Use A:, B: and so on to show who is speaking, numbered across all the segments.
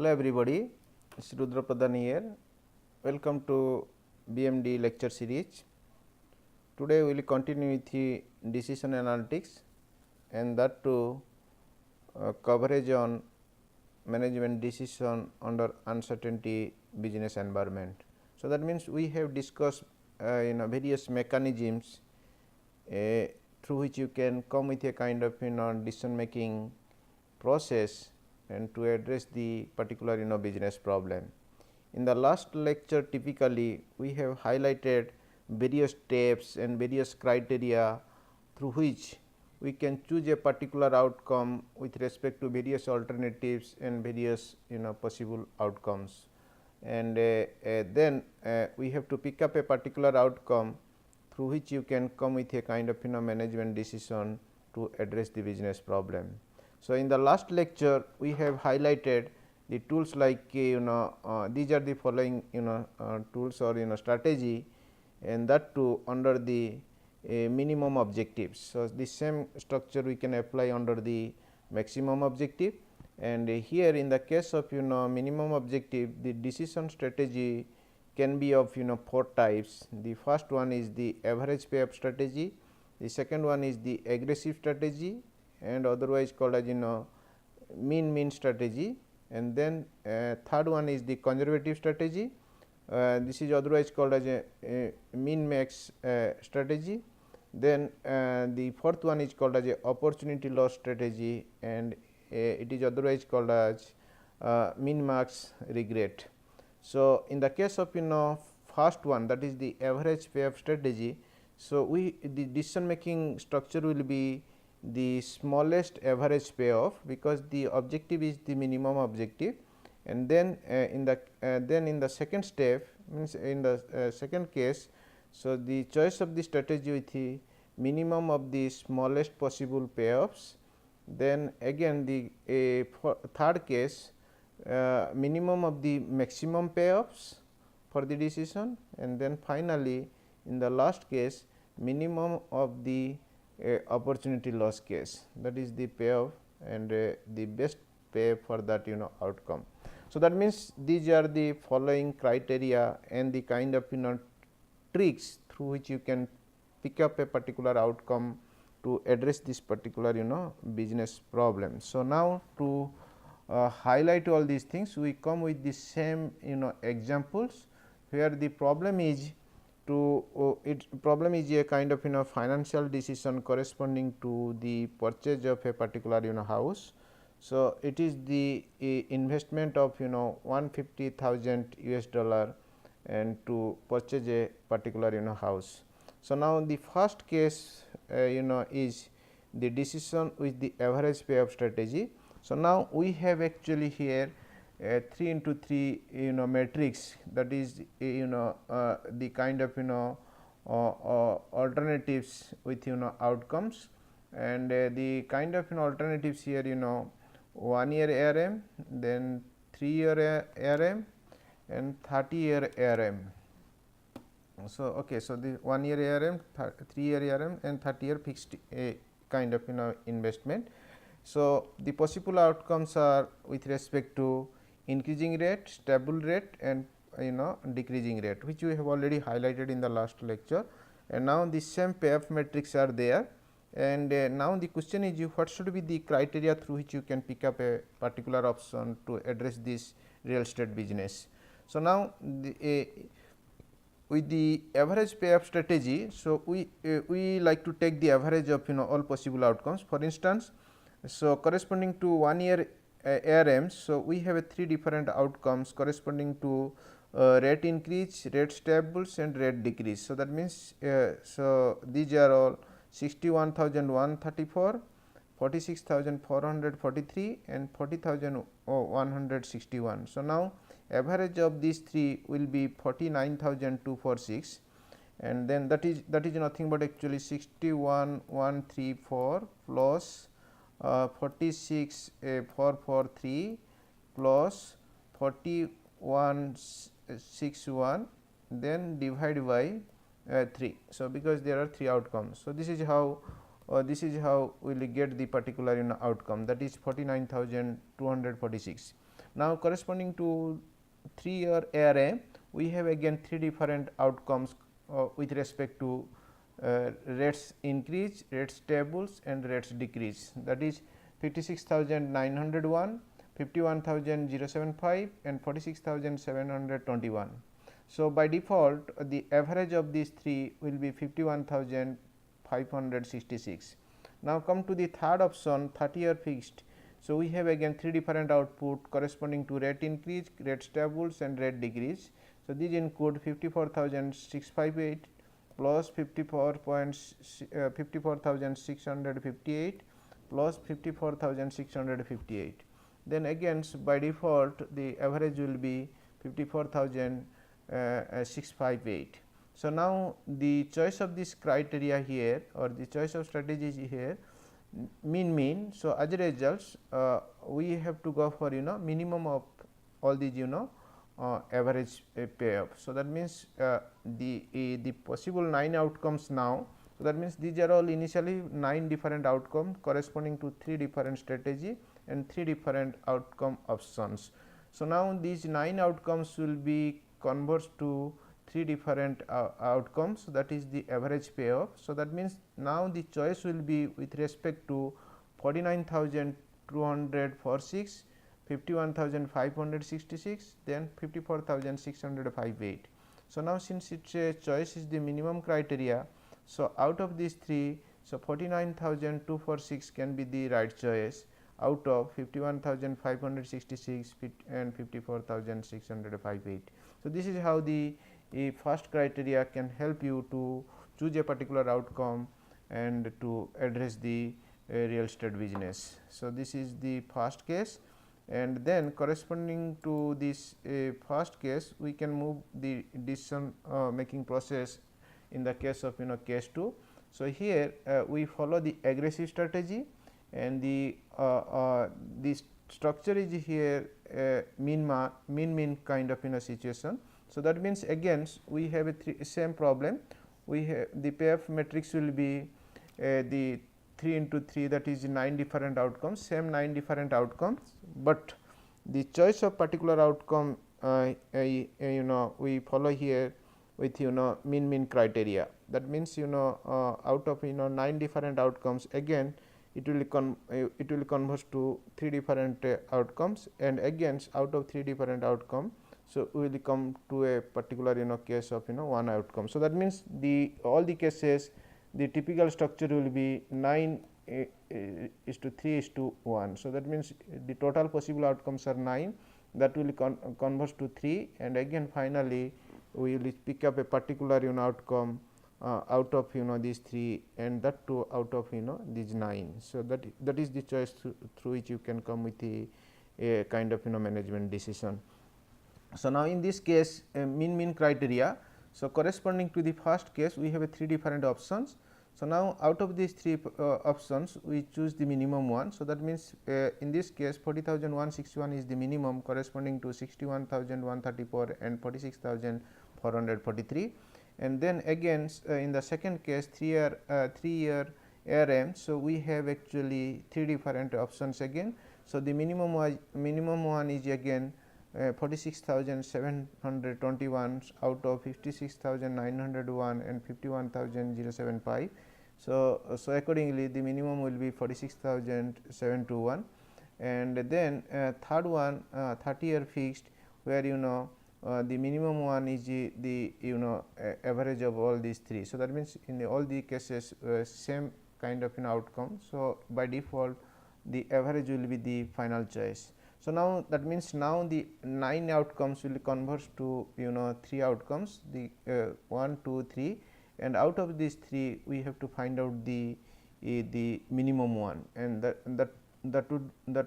A: Hello everybody, it's Rudra Pradhan here. Welcome to BMD lecture series. Today we will continue with the decision analytics and that too coverage on management decision under uncertainty business environment. So, that means we have discussed various mechanisms through which you can come with a kind of decision making process and to address the particular business problem. In the last lecture, typically we have highlighted various steps and various criteria through which we can choose a particular outcome with respect to various alternatives and various possible outcomes, and then we have to pick up a particular outcome through which you can come with a kind of management decision to address the business problem. So, in the last lecture we have highlighted the tools like these are the following tools or strategy, and that too under the minimum objectives. So, the same structure we can apply under the maximum objective, and here in the case of minimum objective, the decision strategy can be of 4 types. The first one is the average payoff strategy, the second one is the aggressive strategy and otherwise called as min strategy, and then third one is the conservative strategy, this is otherwise called as a minimax strategy. Then the fourth one is called as a opportunity loss strategy, and it is otherwise called as minimax regret. So, in the case of first one, that is the average payoff strategy. So, the decision making structure will be the smallest average payoff, because the objective is the minimum objective, and then in the second step, means in the second case. So, the choice of the strategy with the minimum of the smallest possible payoffs, then again the third case minimum of the maximum payoffs for the decision, and then finally in the last case minimum of the opportunity loss case, that is the payoff and the best pay for that outcome. So, that means these are the following criteria and the kind of tricks through which you can pick up a particular outcome to address this particular business problem. So, now to highlight all these things, we come with the same examples where the problem is a kind of financial decision corresponding to the purchase of a particular house. So, it is the investment of $150,000 US and to purchase a particular house. So, now the first case is the decision with the average payoff strategy. So, now we have actually here 3 into 3 matrix, that is the kind of alternatives with outcomes, and the kind of alternatives here 1 year ARM, then 3 year ARM and 30 year ARM. So, okay, so the 1 year ARM, 3 year ARM and 30 year fixed kind of investment. So, the possible outcomes are with respect to increasing rate, stable rate and decreasing rate, which we have already highlighted in the last lecture, and now the same payoff metrics are there, and now the question is what should be the criteria through which you can pick up a particular option to address this real estate business. So, now with the average payoff strategy, so we like to take the average of all possible outcomes. For instance, so corresponding to 1 year ARM, so we have 3 different outcomes corresponding to rate increase, rate stables and rate decrease. So, that means so these are all 61,134, 46,443 and 40,161. So, now average of these 3 will be 49,246, and then that is nothing but actually 61,134 plus 46,443 plus 41,61, then divide by 3. So, because there are 3 outcomes. So, this is how we will get the particular outcome, that is 49,246. Now, corresponding to 3-year array, we have again 3 different outcomes with respect to rates increase, rates stables and rates decrease, that is 56,901, 51,075 and 46,721. So, by default the average of these three will be 51,566. Now, come to the third option, 30-year fixed. So, we have again 3 different output corresponding to rate increase, rate stables and rate decrease. So, these include 54,658 plus 54,658 plus 54,658. Then again by default the average will be 54,658. So, now the choice of this criteria here or the choice of strategies here min. So, as a result we have to go for minimum of all these average payoff. So, that means the possible 9 outcomes now. So, that means these are all initially 9 different outcomes corresponding to 3 different strategy and 3 different outcome options. So, now these 9 outcomes will be converged to 3 different outcomes, so that is the average payoff. So, that means now the choice will be with respect to 49,200 for 6, 51,566, then 54,658. So, now since it is a choice is the minimum criteria. So, out of these 3, so 49,246 can be the right choice out of 51,566 and 54,658. So, this is how the first criteria can help you to choose a particular outcome and to address the real estate business. So, this is the first case, and then corresponding to this first case we can move the decision making process in the case of case 2. So, here we follow the aggressive strategy and the structure is here min kind of situation. So, that means again we have a same problem, we have the payoff matrix will be the 3 into 3, that is 9 different outcomes, same 9 different outcomes, but the choice of particular outcome we follow here with min criteria. That means out of 9 different outcomes, again it will converge to 3 different outcomes, and again out of 3 different outcome. So, we will come to a particular case of one outcome. So, that means the all the cases the typical structure will be 9 is to 3 is to 1. So, that means the total possible outcomes are 9, that will converge to 3, and again finally we will pick up a particular outcome out of these 3, and that too out of these 9. So, that is the choice through which you can come with a kind of management decision. So, now in this case min criteria. So, corresponding to the first case we have a 3 different options. So, now out of these 3 options we choose the minimum one. So, that means in this case 40,161 is the minimum corresponding to 61,134 and 46,443, and then again in the second case 3-year ARM. So, we have actually 3 different options again. So, the minimum one is again 46,721 out of 56,901 and 51,075. So, accordingly the minimum will be 46,721, and then third one 30-year fixed, where the minimum one is the average of all these 3. So, that means in all the cases same kind of outcome. So, by default the average will be the final choice. So, now that means now the 9 outcomes will converge to 3 outcomes, the 1, 2, 3, and out of these 3 we have to find out the minimum one, and that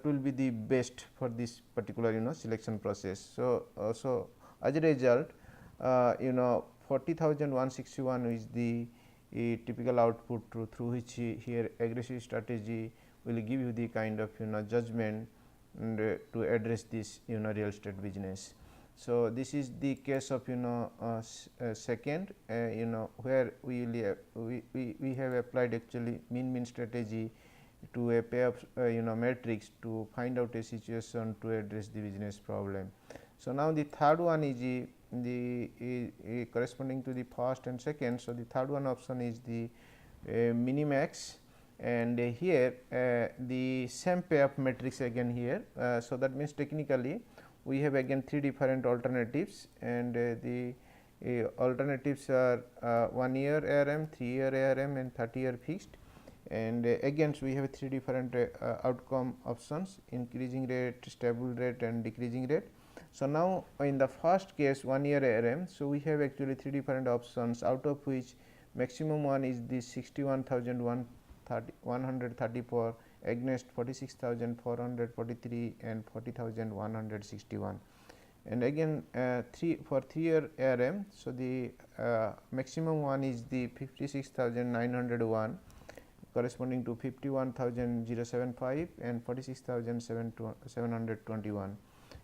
A: will be the best for this particular selection process. So, as a result 40,161 is the typical output through which here aggressive strategy will give you the kind of judgment and to address this real estate business. So, this is the case of second where we have applied actually min strategy to a payoff matrix to find out a situation to address the business problem. So, now the third one is the corresponding to the first and second. So, the third one option is the minimax, and here the same payoff matrix again here. So, that means technically we have again three different alternatives, and the alternatives are 1 year ARM, 3 year ARM and 30 year fixed, and again we have three different outcome options: increasing rate, stable rate and decreasing rate. So, now in the first case 1 year ARM, so we have actually three different options, out of which maximum one is the 61,134 against 46,443 and 40,161. And again 3 year ARM. So, the maximum one is the 56,901 corresponding to 51,075 and 46,721.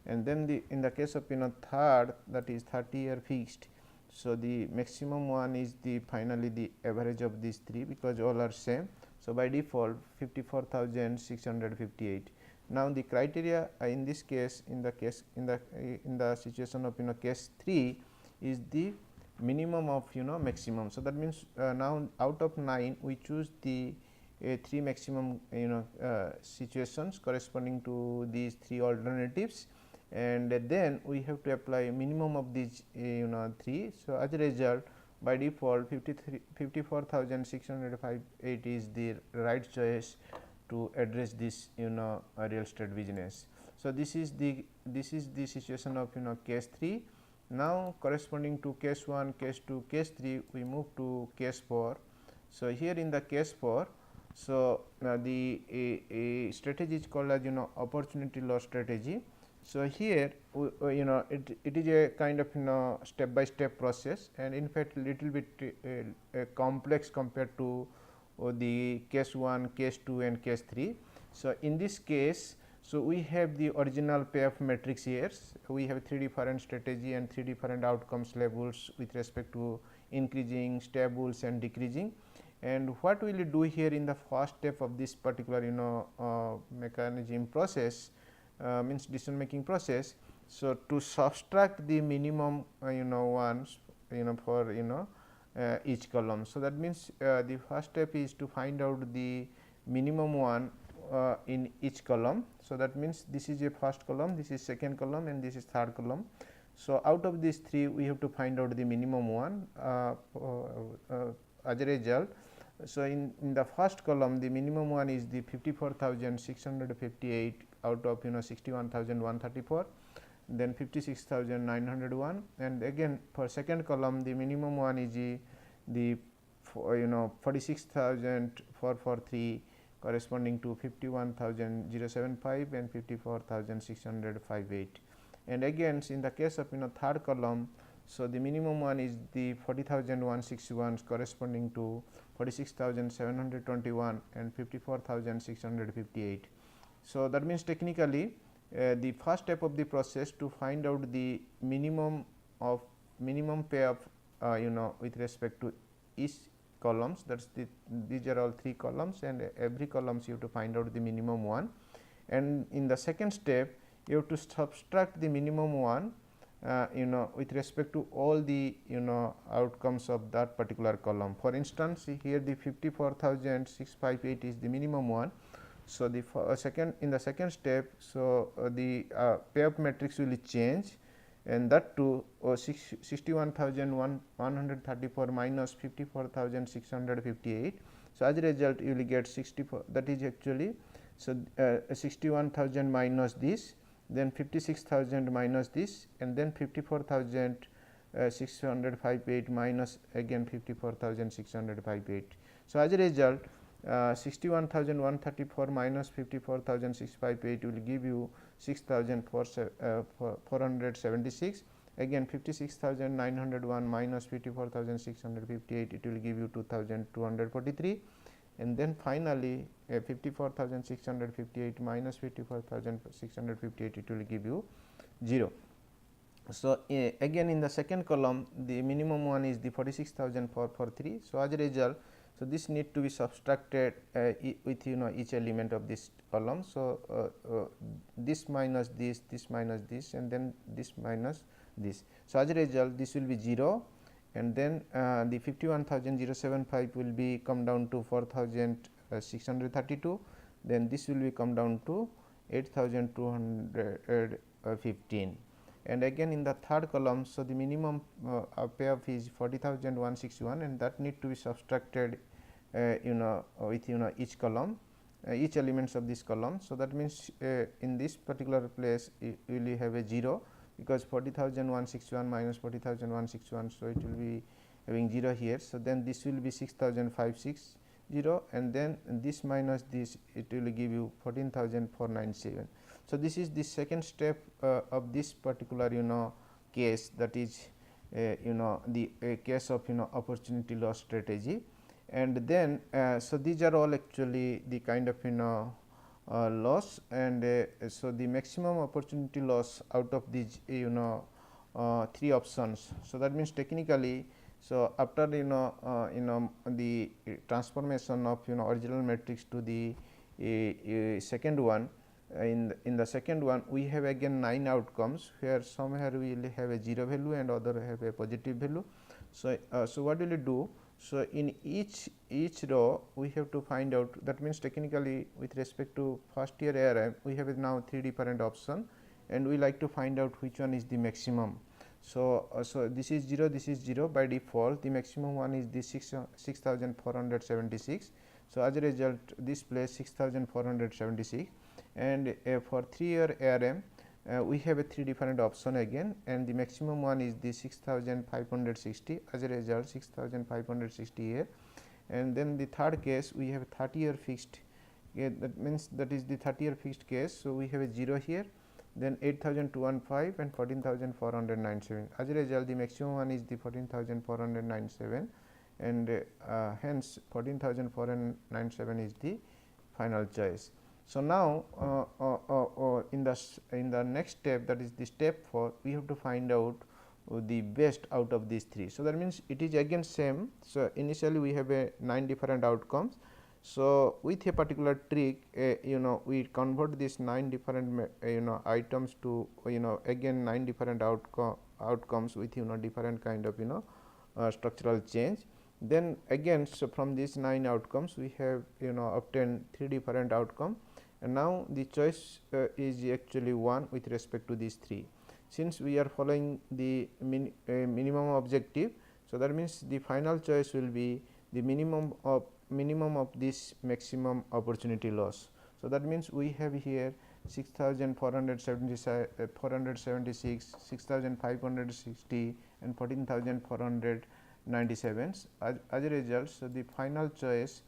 A: And then in the case of third, that is 30 year fixed. So, the maximum one is the finally the average of these three, because all are same. So, by default 54,658. Now, the criteria in this case, in the situation of case 3 is the minimum of maximum. So, that means now out of 9 we choose the 3 maximum situations corresponding to these 3 alternatives, and then we have to apply minimum of these 3. So, as a result, by default 54,658 is the right choice to address this real estate business. So, this is the situation of case 3. Now, corresponding to case 1, case 2, case 3, we move to case 4. So, here in the case 4, so the strategy is called as opportunity loss strategy. So, here it is a kind of step by step process, and in fact little bit complex compared to the case 1, case 2 and case 3. So, in this case, so we have the original payoff matrix here. We have 3 different strategy and 3 different outcomes levels with respect to increasing, stables and decreasing. And what we will do here in the first step of this particular mechanism process, means decision making process. So, to subtract the minimum ones for each column. So, that means the first step is to find out the minimum one in each column. So, that means this is a first column, this is second column and this is third column. So, out of these 3 we have to find out the minimum one as a result. So, in the first column the minimum one is the 54,658 out of 61,134, then 56,901, and again for second column the minimum one is the 46,443 corresponding to 51,075 and 54,658. And again in the case of third column, so the minimum one is the 40,161 corresponding to 46,721 and 54,658. So, that means technically the first step of the process to find out the minimum payoff with respect to each columns, that is these are all 3 columns, and every columns you have to find out the minimum one, and in the second step you have to subtract the minimum one with respect to all the outcomes of that particular column. For instance, here the 54,658 is the minimum one. So, the in the second step, so the payoff matrix will change, and that to 61,134 minus 54,658. So, as a result you will get 64, that is actually, so 61,000 minus this, then 56,000 minus this, and then 54,658 minus again 54,658. So, as a result 61,134 minus 54,658 will give you 6,476, again 56,901 minus 54,658 it will give you 2,243, and then finally 54,658 minus 54,658 it will give you 0. So, again in the second column the minimum one is the 46,443. So, as a result So, this need to be subtracted with each element of this column. So, this minus this minus this, and then this minus this. So, as a result this will be 0, and then the 51,075 will be come down to 4,632, then this will be come down to 8,215. And again in the third column, so the minimum payoff is 40,161, and that need to be subtracted with each column, each elements of this column. So, that means in this particular place you will have a 0, because 40,161 minus 40,161. So, it will be having 0 here. So, then this will be 6,560, and then this minus this, it will give you 14,497. So, this is the second step of this particular case, that is the case of opportunity loss strategy. And then so these are all actually the kind of loss, and so the maximum opportunity loss out of these 3 options. So, that means technically, so after the transformation of original matrix to the second one, in the second one we have again 9 outcomes, where somewhere we will have a 0 value and other have a positive value. So, so what will you do? So, in each row we have to find out, that means technically with respect to first year ARM we have now 3 different options, and we like to find out which one is the maximum. So, so this is 0, this is 0, by default the maximum one is the 6,476. So, as a result this place 6,476, and for 3 year ARM we have a 3 different option again, and the maximum one is the 6,560, as a result 6,560 here. And then the third case we have 30 year fixed, that means that is the 30 year fixed case. So, we have a 0 here, then 8,215 and 14,497, as a result the maximum one is the 14,497, and hence 14,497 is the final choice. So, now in the next step, that is the step 4, we have to find out the best out of these 3. So, that means it is again same. So, initially we have a 9 different outcomes. So, with a particular trick we convert these 9 different items to again 9 different outcomes with different kind of structural change. Then again, so from these 9 outcomes we have obtained 3 different outcomes, and now the choice is actually 1 with respect to these 3. Since we are following the minimum objective, so that means the final choice will be the minimum of this maximum opportunity loss. So, that means we have here 6,476, 6,560 and 14,497 as a result. So, the final choice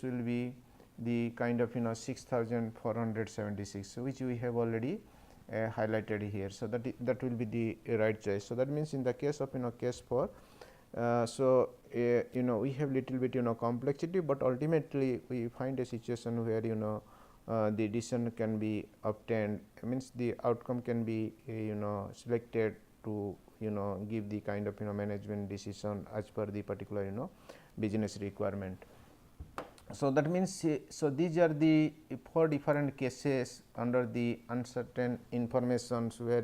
A: will be the kind of 6,476, which we have already highlighted here. So, that will be the right choice. So, that means in the case of case 4, so we have little bit complexity, but ultimately we find a situation where the decision can be obtained, means the outcome can be selected to give the kind of management decision as per the particular business requirement. So, that means so these are the 4 different cases under the uncertain informations, where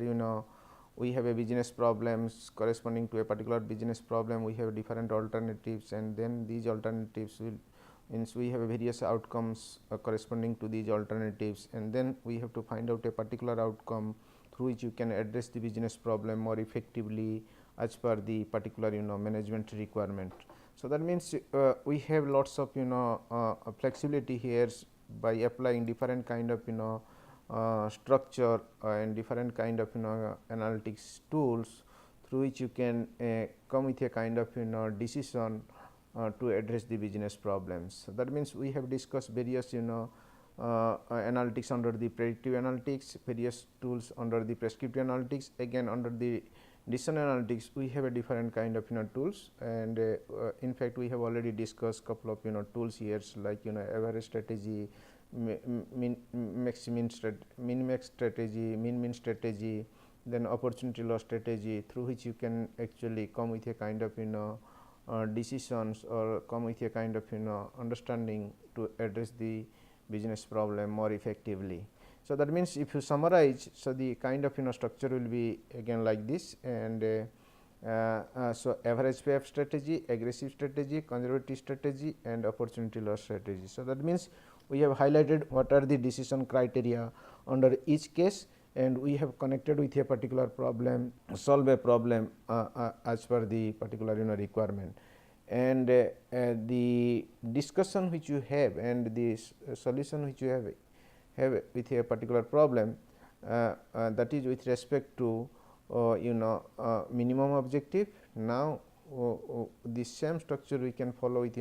A: we have a business problems corresponding to a particular business problem. We have different alternatives, and then these alternatives will means we have various outcomes corresponding to these alternatives, and then we have to find out a particular outcome through which you can address the business problem more effectively as per the particular management requirement. So, that means we have lots of flexibility here by applying different kind of structure and different kind of analytics tools, through which you can come with a kind of decision to address the business problems. So, that means we have discussed various analytics under the predictive analytics, various tools under the prescriptive analytics. Again, under the decision analytics we have a different kind of tools, and in fact we have already discussed couple of tools here, like average strategy, minimax strategy, min strategy, then opportunity loss strategy, through which you can actually come with a kind of decisions or come with a kind of understanding to address the business problem more effectively. So that means if you summarize, so the kind of structure will be again like this, and so average payoff strategy, aggressive strategy, conservative strategy, and opportunity loss strategy. So that means we have highlighted what are the decision criteria under each case, and we have connected with a particular problem, solve a problem as per the particular requirement. And the discussion which you have and the solution which you have with a particular problem, that is with respect to minimum objective. Now the same structure we can follow with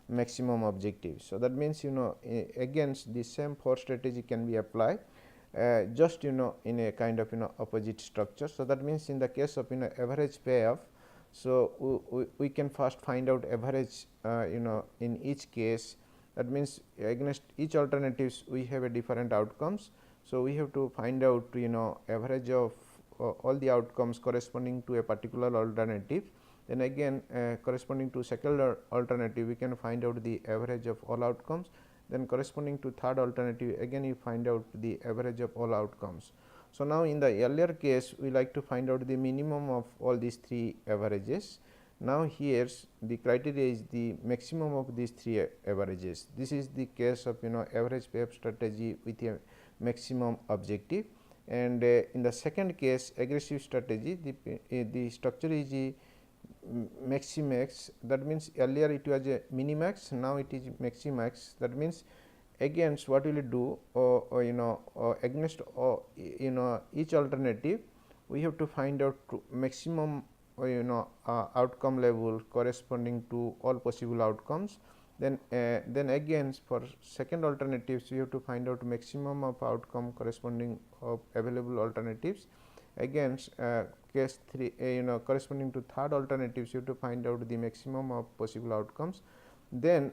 A: maximum objective. So that means against the same 4 strategy can be applied, just in a kind of opposite structure. So that means in the case of average payoff, so we can first find out average in each case. That means against each alternatives we have a different outcomes. So we have to find out average of all the outcomes corresponding to a particular alternative. Then again corresponding to second alternative we can find out the average of all outcomes. Then corresponding to third alternative again you find out the average of all outcomes. So now in the earlier case we like to find out the minimum of all these 3 averages. Now here the criteria is the maximum of these 3 averages. This is the case of average payoff strategy with a maximum objective. And in the second case aggressive strategy, the structure is a maximax. That means earlier it was a minimax, now it is maximax. That means against what will it do, against each alternative we have to find out maximum outcome level corresponding to all possible outcomes. Then again for second alternatives we have to find out maximum of outcome corresponding of available alternatives. Against case 3 corresponding to third alternatives you have to find out the maximum of possible outcomes. Then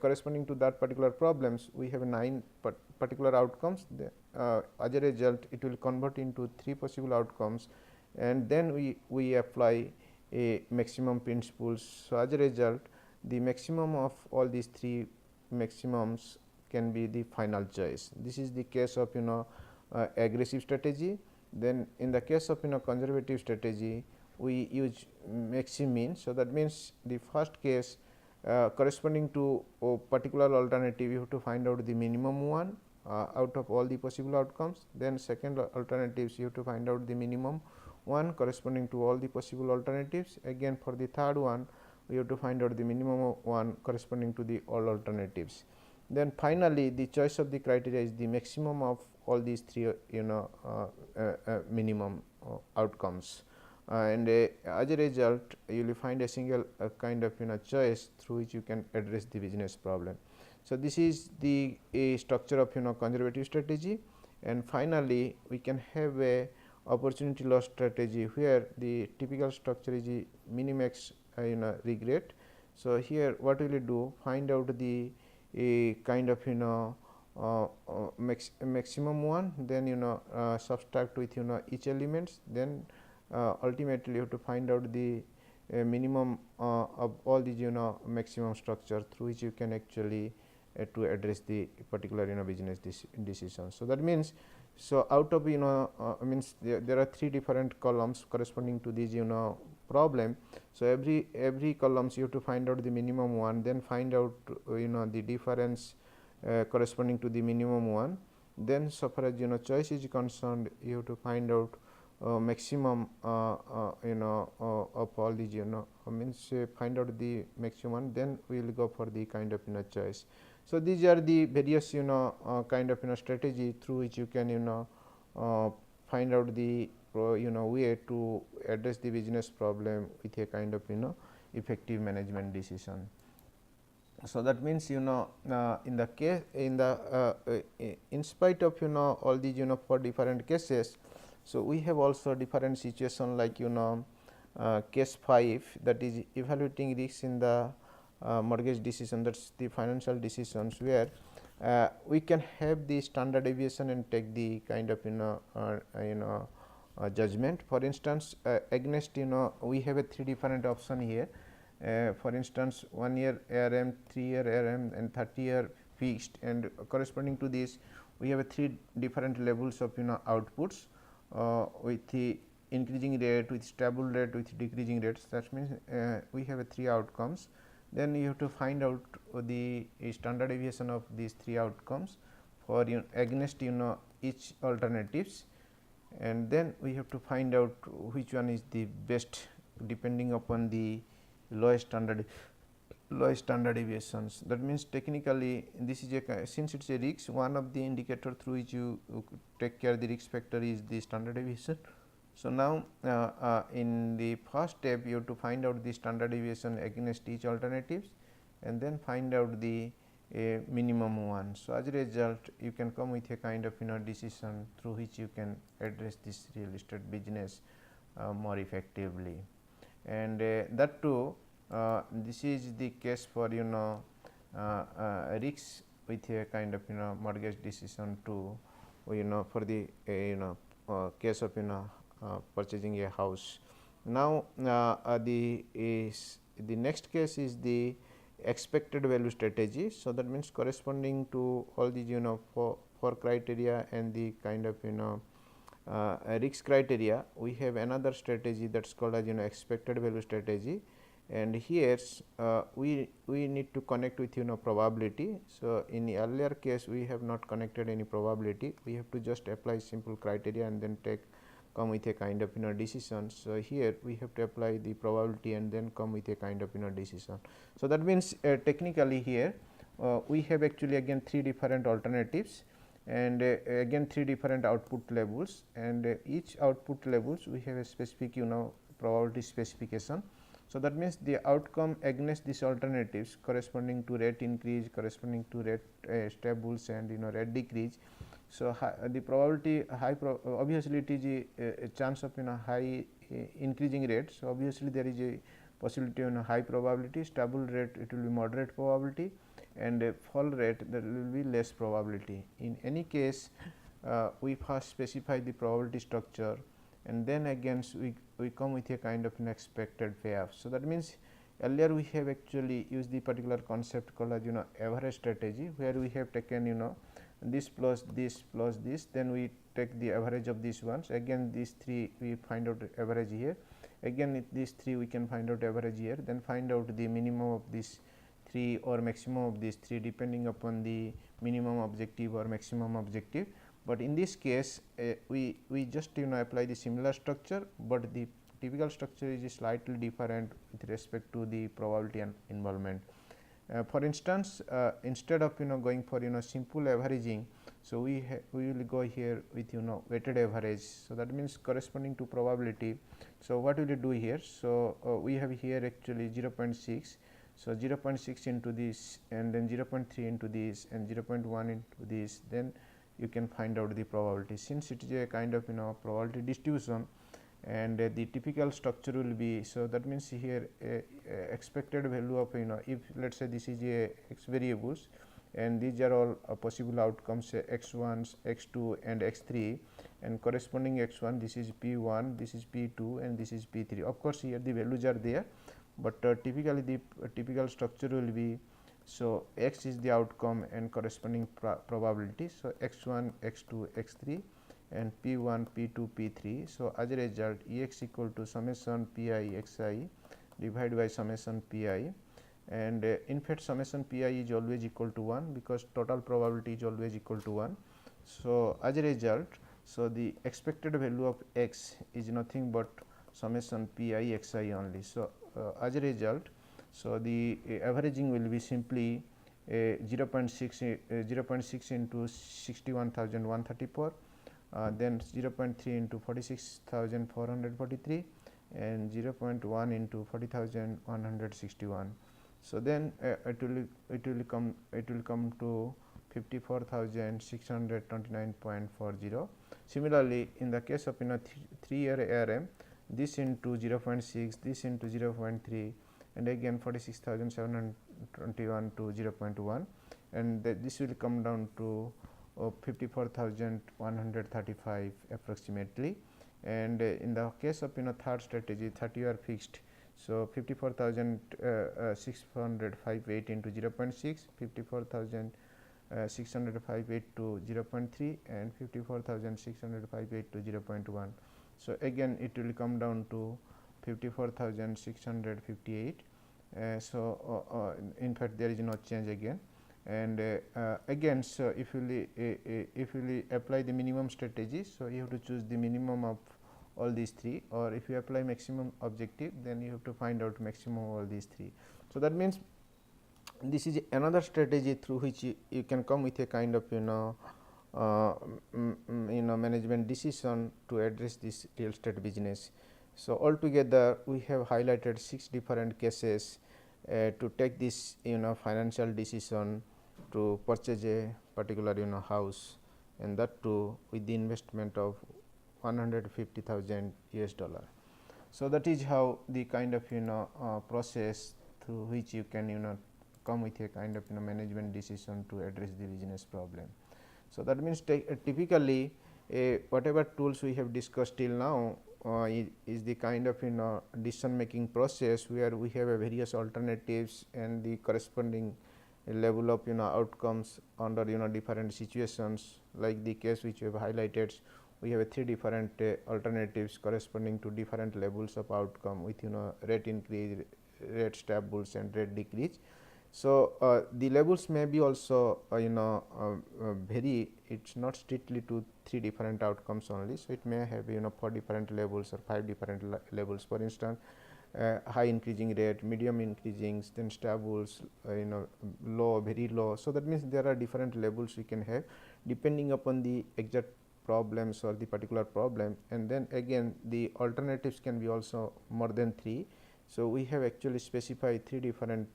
A: corresponding to that particular problems we have 9 particular outcomes. As a result it will convert into 3 possible outcomes, and then we apply a maximum principles. So as a result the maximum of all these 3 maximums can be the final choice. This is the case of aggressive strategy. Then in the case of conservative strategy we use minimin. So that means the first case corresponding to a particular alternative you have to find out the minimum one out of all the possible outcomes. Then second alternatives you have to find out the minimum one corresponding to all the possible alternatives. Again for the third one we have to find out the minimum one corresponding to the all alternatives. Then finally the choice of the criteria is the maximum of all these 3 minimum outcomes, and as a result you will find a single kind of choice through which you can address the business problem. So this is the structure of conservative strategy. And finally we can have a opportunity loss strategy where the typical structure is a minimax regret. So here what will you do, find out the kind of maximum one, then subtract with each elements, then ultimately you have to find out the minimum of all these maximum structure through which you can actually to address the particular business decisions. So that means, so out of means there are 3 different columns corresponding to these problem. So every columns you have to find out the minimum one, then find out the difference corresponding to the minimum one. Then so far as choice is concerned, you have to find out maximum of all these means find out the maximum, then we will go for the kind of choice. So these are the various kind of strategy through which you can find out the way to address the business problem with a kind of effective management decision. So that means in the case in spite of all these 4 different cases, so we have also different situation like case 5, that is evaluating risks in the mortgage decision, that is the financial decisions, where we can have the standard deviation and take the kind of judgment. For instance, against we have a 3 different option here. For instance, 1 year ARM, 3 year ARM and 30 year fixed, and corresponding to this we have a 3 different levels of outputs with the increasing rate, with stable rate, with decreasing rates. That means we have a 3 outcomes. Then you have to find out the standard deviation of these 3 outcomes for against each alternatives, and then we have to find out which one is the best depending upon the lowest standard deviations. That means technically this is a, since it is a risk, one of the indicator through which you take care of the risk factor is the standard deviation. So, now in the first step you have to find out the standard deviation against each alternatives and then find out the minimum one. So, as a result you can come with a kind of decision through which you can address this real estate business more effectively, and that too this is the case for risks with a kind of mortgage decision to for the case of purchasing a house. Now, the next case is the expected value strategy. So, that means corresponding to all these four criteria and the kind of risk criteria, we have another strategy that is called as expected value strategy, and here we need to connect with probability. So, in the earlier case we have not connected any probability, we have to just apply simple criteria and then come with a kind of decision. So, here we have to apply the probability and then come with a kind of decision. So, that means technically here we have actually again 3 different alternatives and again 3 different output levels, and each output levels we have a specific probability specification. So, that means the outcome against these alternatives corresponding to rate increase, corresponding to rate stables and rate decrease. So, the probability obviously it is a chance of high increasing rate. So, obviously there is a possibility high probability, stable rate it will be moderate probability, and a fall rate there will be less probability. In any case we first specify the probability structure and then again we come with a kind of an expected payoff. So, that means earlier we have actually used the particular concept called as average strategy, where we have taken this plus this plus this, then we take the average of these ones, again these 3 we find out average here, again these 3 we can find out average here, then find out the minimum of these 3 or maximum of these 3 depending upon the minimum objective or maximum objective. But in this case we just apply the similar structure, but the typical structure is slightly different with respect to the probability and involvement. For instance, instead of going for simple averaging, so we will go here with weighted average. So, that means corresponding to probability. So, what will you do here? So, we have here actually 0.6. So, 0.6 into this and then 0.3 into this and 0.1 into this, then you can find out the probability. Since it is a kind of probability distribution, and the typical structure will be, so that means here expected value of if let us say this is a x variables and these are all possible outcomes, say x1, x2 and x3, and corresponding x1 this is p1, this is p2 and this is p3. Of course, here the values are there, but typically the typical structure will be, so x is the outcome and corresponding probability. So, x1, x2, x3 and p1, p2, p3. So, as a result Ex equal to summation pi xi divided by summation pi, and in fact summation pi is always equal to 1 because total probability is always equal to 1. So, as a result, so the expected value of x is nothing but summation pi xi only. So, as a result, so the averaging will be simply 0.6 into 61,134. Then 0.3 into 46,443 and 0.1 into 40,161. So, then it will come to 54,629.40. Similarly, in the case of 3 year ARM, this into 0.6, this into 0.3 and again 46,721 to 0.1, and this will come down to 54,135 approximately. and in the case of third strategy 30-year fixed, so 54,658 into 0.6, 54,658 to 0.3 and 54,658 to 0.1. So again it will come down to 54,658. In fact there is no change again, and again, so if you apply the minimum strategy, so you have to choose the minimum of all these three, or if you apply maximum objective, then you have to find out maximum of all these three. So that means this is another strategy through which you can come with a kind of management decision to address this real estate business. So altogether we have highlighted 6 different cases to take this financial decision to purchase a particular house, and that too with the investment of 150,000 US dollar. So that is how the kind of process through which you can come with a kind of management decision to address the business problem. So that means typically whatever tools we have discussed till now is the kind of decision making process where we have a various alternatives and the corresponding level of outcomes under different situations. Like the case which we have highlighted, we have 3 different alternatives corresponding to different levels of outcome with rate increase, rate stables and rate decrease. So the levels may be also vary. It's not strictly to 3 different outcomes only. So it may have 4 different levels or 5 different levels. For instance, high increasing rate, medium increasing, then stables, low, very low. So that means there are different levels we can have depending upon the exact problems or the particular problem, and then again the alternatives can be also more than 3. So we have actually specified 3 different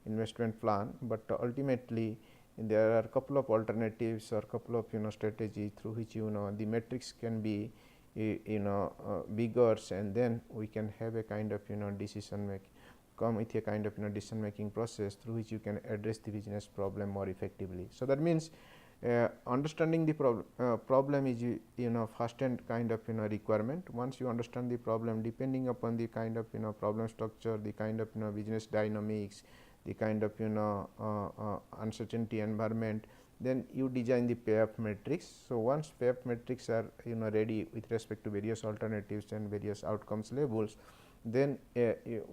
A: investment plan, but ultimately there are a couple of alternatives or couple of strategies through which the metrics can be bigger, and then we can have a kind of decision making, come with a kind of decision making process through which you can address the business problem more effectively. So that means understanding the problem is first and kind of requirement. Once you understand the problem, depending upon the kind of problem structure, the kind of business dynamics, the kind of uncertainty environment, then you design the payoff matrix. So once payoff matrix are ready with respect to various alternatives and various outcomes labels, then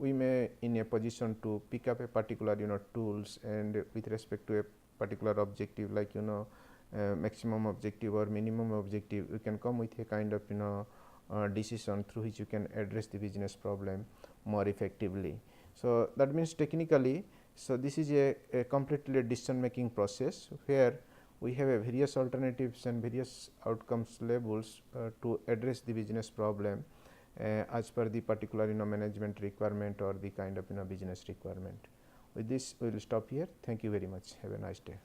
A: we may in a position to pick up a particular tools, and with respect to a particular objective like maximum objective or minimum objective, you can come with a kind of decision through which you can address the business problem more effectively. So that means technically, so this is a completely decision making process where we have a various alternatives and various outcomes labels to address the business problem as per the particular management requirement or the kind of business requirement. With this we will stop here. Thank you very much. Have a nice day.